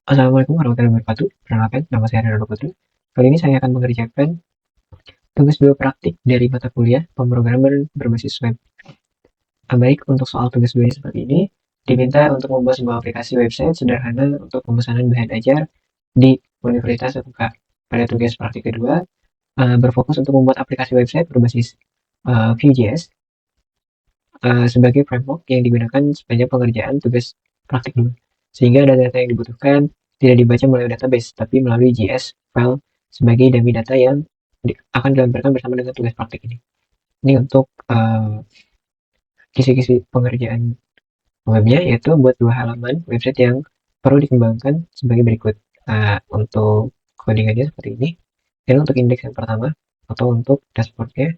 Assalamualaikum warahmatullahi wabarakatuh. Perkenalkan, nama saya Rano Putri. Kali ini saya akan mengerjakan tugas 2 praktik dari mata kuliah pemrograman berbasis web. Baik, untuk soal tugas 2 seperti ini, diminta untuk membuat sebuah aplikasi website sederhana untuk pemesanan bahan ajar di Universitas UNK. Pada tugas praktik kedua, berfokus untuk membuat aplikasi website berbasis Vue.js sebagai framework yang digunakan sepanjang pengerjaan tugas praktik 2. Sehingga data-data yang dibutuhkan tidak dibaca melalui database, tapi melalui JS file sebagai dummy data yang akan dilampirkan bersama dengan tugas praktik ini. Ini untuk kisi-kisi pengerjaan webnya, yaitu buat 2 halaman website yang perlu dikembangkan sebagai berikut. Untuk codingannya seperti ini. Dan untuk indeks yang pertama, atau untuk dashboardnya,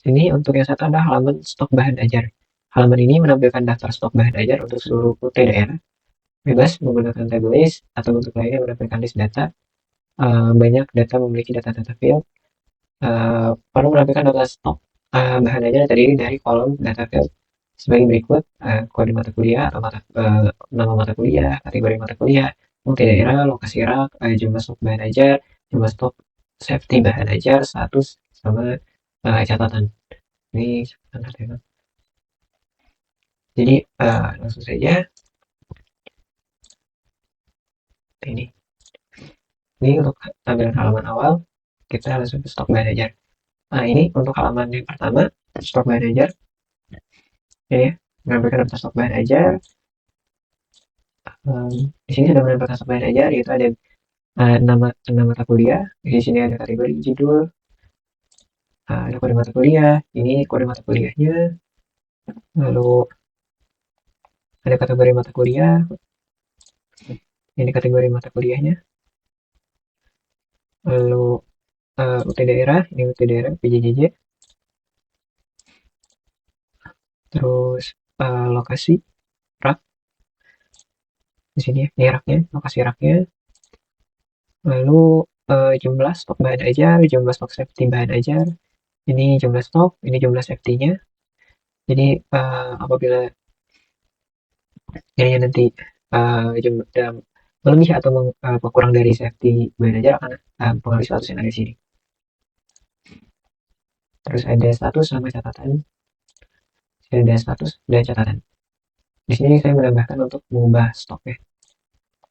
ini untuk yang satu adalah halaman stok bahan ajar. Halaman ini menampilkan daftar stok bahan ajar untuk seluruh UT daerah, bebas menggunakan table list atau untuk lainnya menampilkan list data. Banyak data memiliki data-data field. Perlu menampilkan data stok bahan ajar terdiri dari kolom data field sebagai berikut: kode mata kuliah atau nama mata kuliah, kategori mata kuliah, UT daerah, lokasi rak, jumlah stok bahan ajar, jumlah stok safety bahan ajar, status, sama catatan. Ini catatan. Jadi langsung saja ini. Ini untuk tampilan halaman awal, kita langsung ke stok bahan ajar. Nah, ini untuk halaman yang pertama, stok bahan ajar. Ini ya, menampilkan daftar stok bahan ajar. Di sini sudah menampilkan stok bahan ajar, yaitu ada nama mata kuliah. Di sini ada kategori judul, ada kode mata kuliah. Ini kode mata kuliahnya. Lalu ada kategori mata kuliah. Ini kategori mata kuliahnya. Lalu UT daerah, ini UT daerah, PJJJ. Terus lokasi rak di sini ya, ini raknya, lokasi raknya. Lalu jumlah stok bahan ajar, jumlah stok safety bahan ajar. Ini jumlah stok, ini jumlah safety-nya. Jadi apabila ini nanti jumlah melebihi atau kurang dari safety bahan ajar akan pengaruh status yang ada di sini. Terus ada status sama catatan. Ada status dan catatan. Di sini saya menambahkan untuk mengubah stoknya.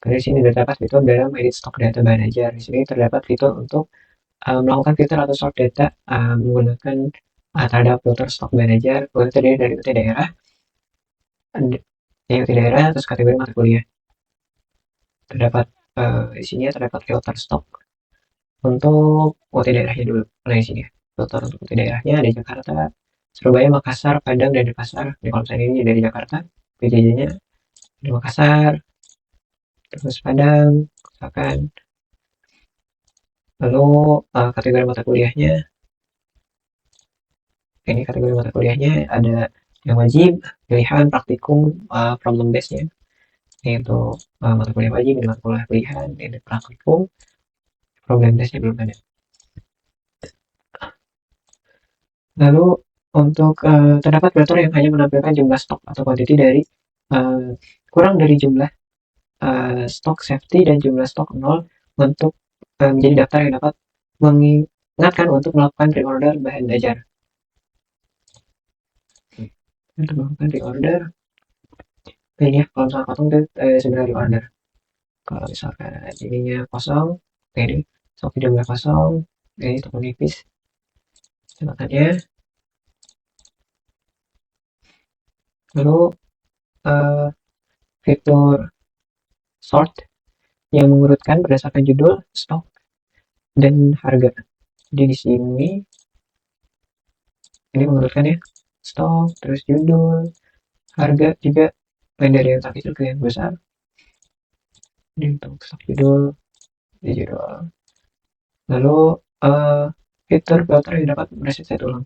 Karena di sini terdapat fitur dalam edit stok data bahan ajar. Di sini terdapat fitur untuk melakukan filter atau sort data menggunakan terhadap filter stok bahan ajar. Itu terdiri dari UT daerah, UT daerah, terus kategori mata kuliah. Terdapat di sini terdapat filter stok untuk UT daerahnya dulu. Nah, di sini filter untuk UT daerahnya ada Jakarta, Surabaya, Makassar, Padang, dan Denpasar. Di kalau misalnya ini dari Jakarta, PJJ-nya di Makassar, terus Padang, misalkan. Lalu kategori mata kuliahnya, ini kategori mata kuliahnya ada yang wajib, pilihan, praktikum, problem base-nya. Yaitu mata kuliah wajib, mata kuliah pilihan, ini praktikum, problem base-nya belum ada. Lalu untuk terdapat filter yang hanya menampilkan jumlah stok atau quantity dari kurang dari jumlah stok safety dan jumlah stok 0 untuk menjadi daftar yang dapat mengingatkan untuk melakukan reorder bahan ajar. Untuk melakukan reorder, ini ya, kalau misalkan patung itu sebenarnya reorder. Kalau misalkan ininya kosong, ini stok jumlah kosong, ini stok menipis, catatannya. Lalu fitur sort yang mengurutkan berdasarkan judul, stok, dan harga. Jadi di sini ini mengurutkan ya, stok, terus judul, harga juga dari yang terkecil ke yang besar. Ini untuk stok judul, di judul. Lalu fitur filter yang dapat mereset ulang.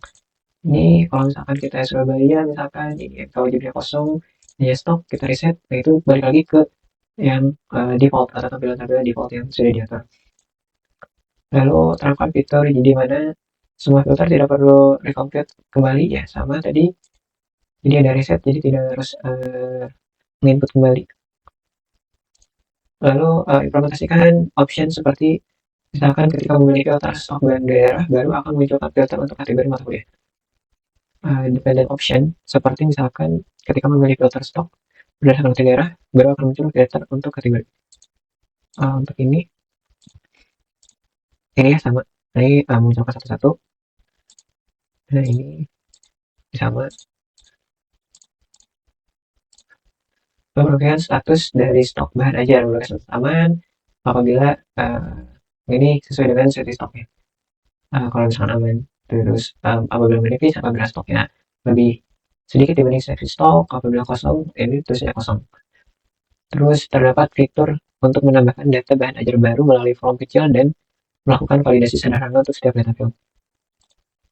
Ini kalau misalkan kita Surabaya, misalkan ini kalau judulnya kosong, ini stok, kita reset, nah itu balik lagi ke yang default atau tampilan-tampilan default yang sudah diatur. Lalu terapkan fitur di mana semua filter tidak perlu recompute kembali ya, sama tadi. Jadi ada reset, jadi tidak harus menginput kembali. Lalu implementasikan option seperti misalkan ketika memiliki otak stok bahan daerah baru akan munculkan filter untuk kategori mata kuliah. Dependent option seperti misalkan ketika memiliki filter stok berdasarkan daerah baru akan muncul filter untuk kategori. Untuk ini ya sama. Ini munculkan satu-satu. Nah ini sama. Pemblokiran status dari stok bahan ajar memblokiran status aman apabila ini sesuai dengan safety stoknya. Kalau misalkan aman, terus apabila menipis apabila stoknya lebih sedikit dibanding safety stok, apabila kosong ini tulisnya kosong. Terus terdapat fitur untuk menambahkan data bahan ajar baru melalui form kecil dan melakukan validasi sederhana untuk setiap data field.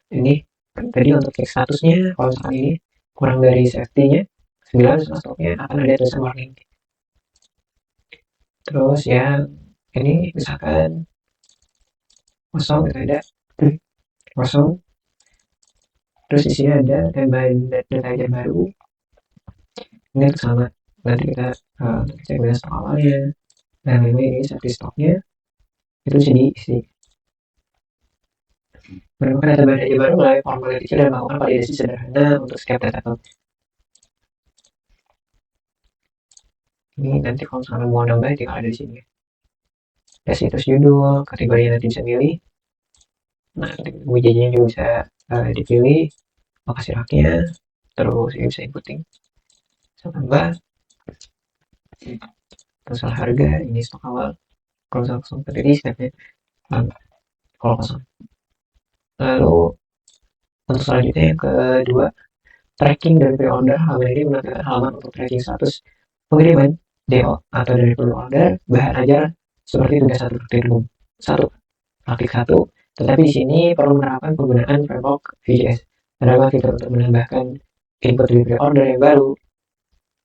Ini tadi untuk cek statusnya, kalau misalkan ini kurang dari safety-nya 9 misalkan stoknya akan ada tulisan warning. Terus yang ini misalkan kosong itu ada kosong, terus di sini ada tambahan data ajar baru. Ini untuk sama, nanti kita cek dengan stok awalnya. Nah ini safety stoknya itu bisa diisi. Menemukan data bahan ajar baru melalui formulir kecil dan melakukan validasi sederhana untuk setiap data field. Ini nanti kalau misalkan mau nambah tinggal ada di sini. Ya situs judul, kategorinya nanti bisa pilih. Nah, widgetnya juga bisa dipilih, lokasi raknya, terus ini bisa inputting. Bisa tambah, terus harga, ini stok awal. Kalau misalkan kosong tadi stepnya kalau kosong. Lalu untuk selanjutnya yang kedua, tracking dari pre-order. Halaman ini menampilkan halaman untuk tracking status pengiriman DO atau dari pre-order bahan ajar seperti tugas satu praktik satu. Tetapi di sini perlu menerapkan penggunaan framework VJS. Terdapat fitur untuk menambahkan input di pre-order yang baru.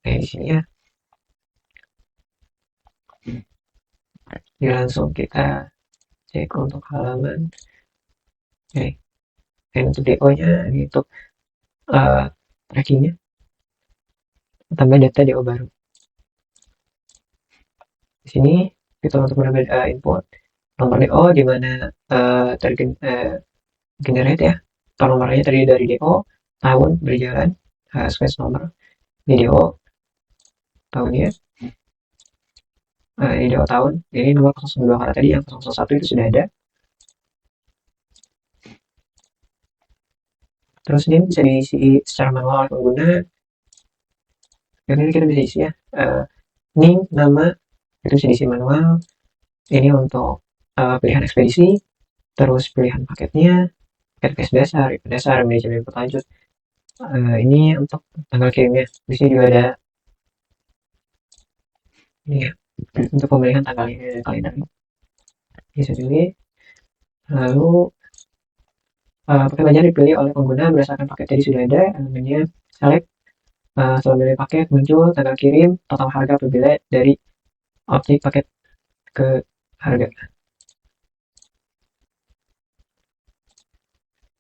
Nah di sini ya. Jadi langsung kita cek untuk halaman. Oke. Ini untuk DO-nya, ini untuk trackingnya. Tambah data DO baru. Di sini fitur untuk menambah input nomor DO di mana tergenerate ya. Kalau nomornya terdiri dari DO, tahun berjalan, space nomor, DO tahunnya, ini DO tahun, ini nomor 012 karena tadi yang 001 itu sudah ada. Terus ini bisa diisi secara manual oleh pengguna. Ini kita bisa isi ya, name, nama, itu bisa diisi manual. Ini untuk pilihan ekspedisi, terus pilihan paketnya, paket case dasar, manajemen input lanjut. Ini untuk tanggal kirimnya. Di sini juga ada ini ya, untuk pemilihan tanggalnya dan kalender. Bisa pilih. Lalu paket wajar dipilih oleh pengguna berdasarkan paket tadi sudah ada. Namanya select. Setelah memilih paket muncul tanggal kirim, total harga apabila dari objek paket ke harga.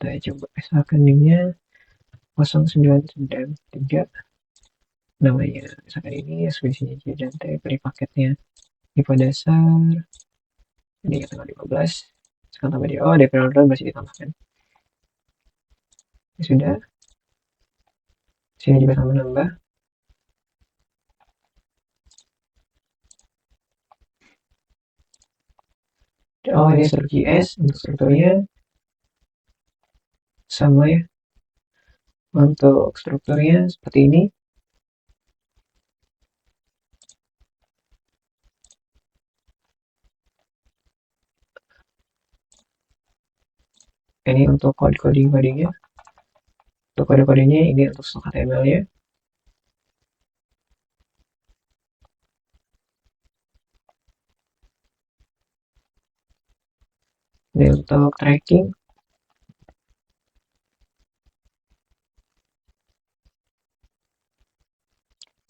Kita coba misalkan linknya 0993, namanya misalkan ini ekspedisinya Cijante, beli paketnya info dasar, ini tanggal 15. Sekarang tambah DO, DP order masih ditambahkan. Ya sudah. Sini juga sama nambah. Oh ini struktur JS, untuk strukturnya sama ya. Untuk strukturnya seperti ini. Ini untuk codingnya. Untuk kode-kodenya ini untuk stok HTML-nya. Ini untuk tracking.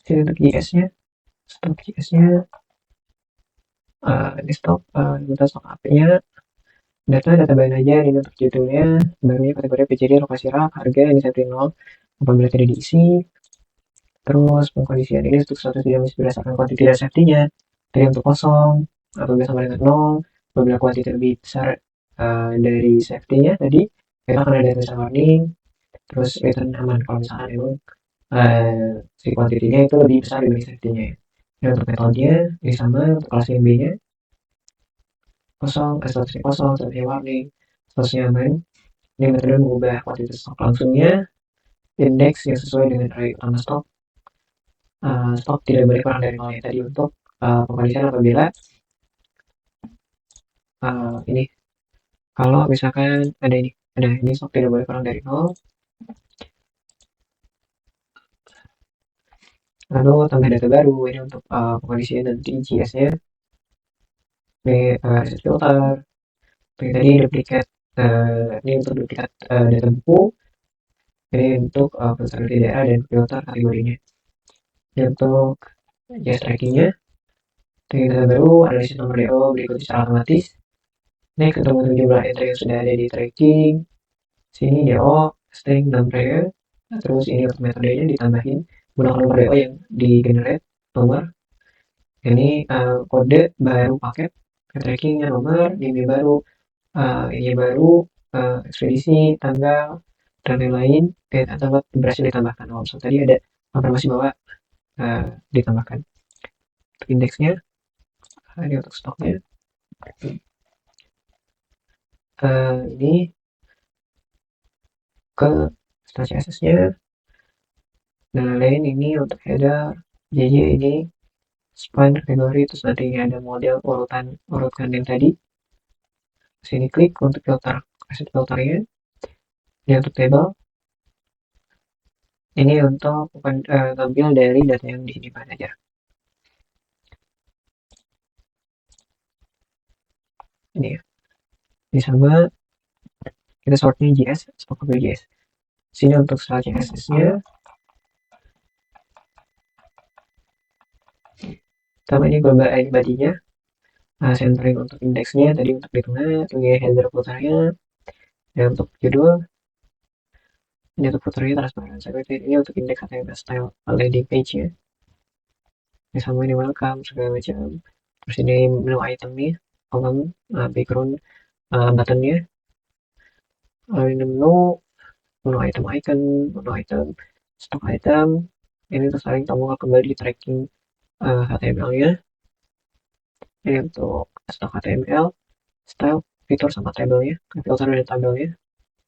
Ini untuk JS-nya. Stok JS-nya. Ini stok AP-nya. Data bahan aja ini untuk judulnya, barunya kategori PCD, lokasi rak, harga ini 1.0 apabila tidak diisi. Terus pengkondisian ini untuk status dinamis berdasarkan kuantiti dan safety-nya. Jadi untuk kosong apabila sama dengan 0, apabila kuantiti lebih besar dari safety-nya tadi, kita akan ada tulisan warning, terus return aman kalau misalkan emang si kuantitinya itu lebih besar dibanding safety-nya. Dan untuk metodenya ini sama untuk kelas yang B-nya kosong, statusnya kosong, statusnya warning, statusnya aman. Ini metode mengubah kuantitas stok langsungnya, indeks yang sesuai dengan array utama stok. Stok tidak boleh kurang dari 0 ya tadi untuk pengkondisian apabila ini kalau misalkan ada ini stok tidak boleh kurang dari 0, lalu tambah data baru ini untuk pengkondisian nanti JS-nya. Ini reset filter, ini tadi duplikat, ini untuk duplikat data buku, ini untuk filter daerah dan filter kategorinya. Ini untuk JS trackingnya, ini data baru, analisis nomor DO berikut secara otomatis. Next untuk menghitung jumlah entry yang sudah ada di tracking, sini DO, string, dan player. Terus ini untuk metodenya ditambahin gunakan nomor DO yang di generate nomor. Ini kode baru paket, trackingnya nomor, ini baru, ekspedisi, tanggal, dan lain-lain. Atau berhasil ditambahkan. Oh, so, tadi ada informasi bahwa ditambahkan. Untuk indeksnya, ini untuk stoknya. Ini ke start CSS-nya. Dan lain ini untuk header, JJ ini span kategori, terus nanti ini ada model urutkan yang tadi. Sini klik untuk filter aset filternya. Ini untuk table. Ini untuk tampil dari data yang disimpan aja. Ini ya. Ini sama kita sortnya JS, stok JS. Sini untuk style CSS-nya. Sama ini global body-nya. Centering untuk indeksnya tadi untuk di tengah, ini header footernya. Dan untuk judul, ini untuk footernya transparan. Ini untuk indeks HTML style landing page-nya. Ini sama ini welcome segala macam. Terus ini menu item nih, column, background, buttonnya. Lalu ini menu item icon, menu item, stock item. Ini untuk saling tombol kembali di tracking HTML-nya. Ini untuk stock HTML, style, fitur sama tabelnya, filter dan tabelnya.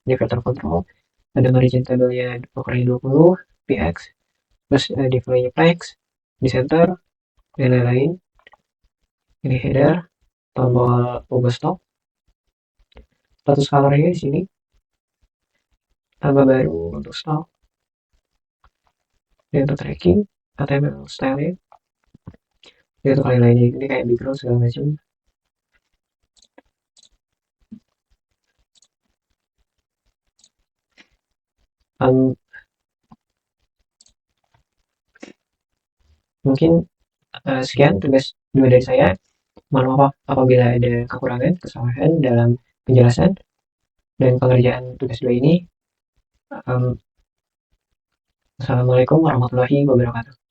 Ini filter control, ada margin tabelnya ukurannya 20 px, terus display-nya flex, di center, dan lain-lain. Ini header, tombol ubah stok, status color-nya di sini, tambah baru untuk stok, ini untuk tracking, HTML style-nya, ini untuk lain-lainnya, ini kayak background segala macam. Mungkin sekian tugas 2 dari saya. Mohon maaf apabila ada kekurangan, kesalahan dalam penjelasan dan pengerjaan tugas 2 ini. Assalamualaikum warahmatullahi wabarakatuh.